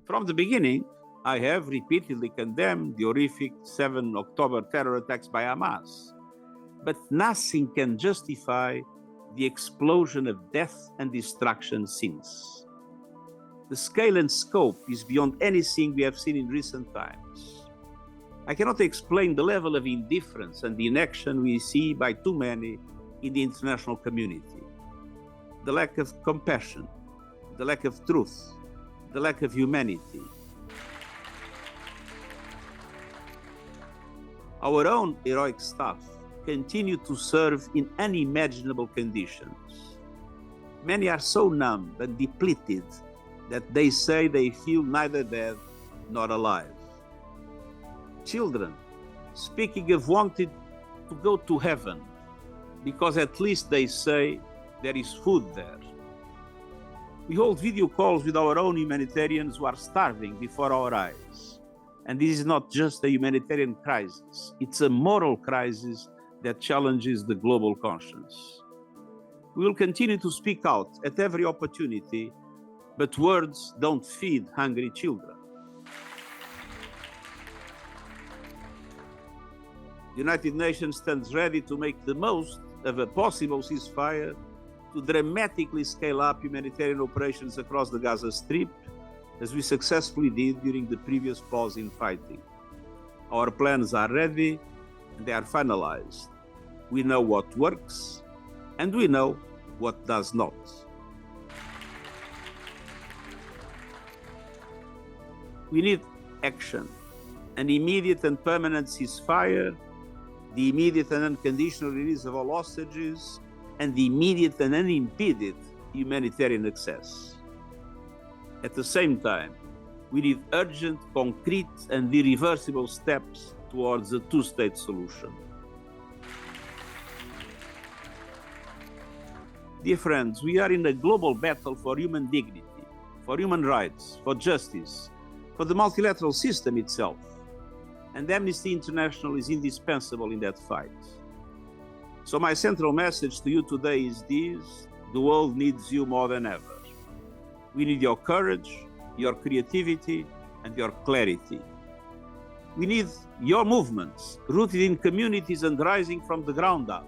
From the beginning, I have repeatedly condemned the horrific 7 October terror attacks by Hamas. But nothing can justify the explosion of death and destruction since. The scale and scope is beyond anything we have seen in recent times. I cannot explain the level of indifference and inaction we see by too many in the international community. The lack of compassion, the lack of truth, the lack of humanity. Our own heroic staff continue to serve in unimaginable conditions. Many are so numb and depleted that they say they feel neither dead nor alive. Children speaking of wanting to go to heaven because at least they say there is food there. We hold video calls with our own humanitarians who are starving before our eyes. And this is not just a humanitarian crisis, it's a moral crisis that challenges the global conscience. We will continue to speak out at every opportunity, but words don't feed hungry children. The United Nations stands ready to make the most of a possible ceasefire to dramatically scale up humanitarian operations across the Gaza Strip, as we successfully did during the previous pause in fighting. Our plans are ready and they are finalized. We know what works and we know what does not. We need action, an immediate and permanent ceasefire, the immediate and unconditional release of all hostages, and the immediate and unimpeded humanitarian access. At the same time, we need urgent, concrete, and irreversible steps towards a two-state solution. Dear friends, we are in a global battle for human dignity, for human rights, for justice, for the multilateral system itself. And Amnesty International is indispensable in that fight. So my central message to you today is this: the world needs you more than ever. We need your courage, your creativity, and your clarity. We need your movements, rooted in communities and rising from the ground up,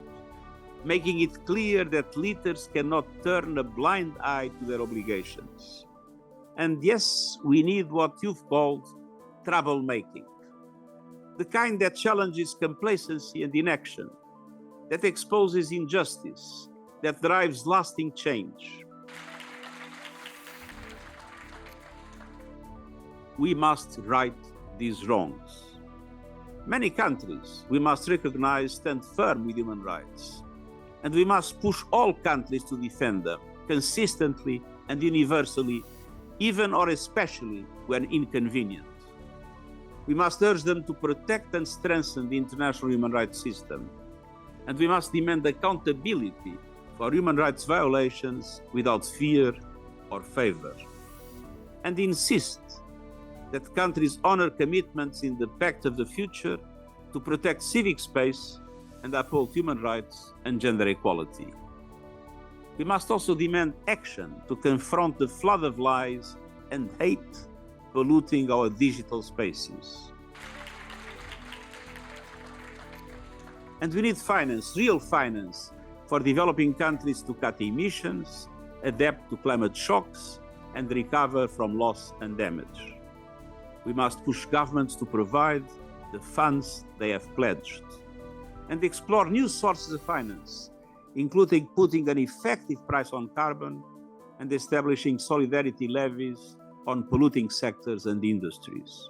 making it clear that leaders cannot turn a blind eye to their obligations. And yes, we need what you've called troublemaking, the kind that challenges complacency and inaction, that exposes injustice, that drives lasting change. We must right these wrongs. Many countries, we must recognize, stand firm with human rights. And we must push all countries to defend them consistently and universally, even or especially when inconvenient. We must urge them to protect and strengthen the international human rights system. And we must demand accountability for human rights violations without fear or favor. And insist that countries honor commitments in the Pact of the Future to protect civic space and uphold human rights and gender equality. We must also demand action to confront the flood of lies and hate polluting our digital spaces. And we need finance, real finance, for developing countries to cut emissions, adapt to climate shocks, and recover from loss and damage. We must push governments to provide the funds they have pledged, and explore new sources of finance, including putting an effective price on carbon and establishing solidarity levies on polluting sectors and industries.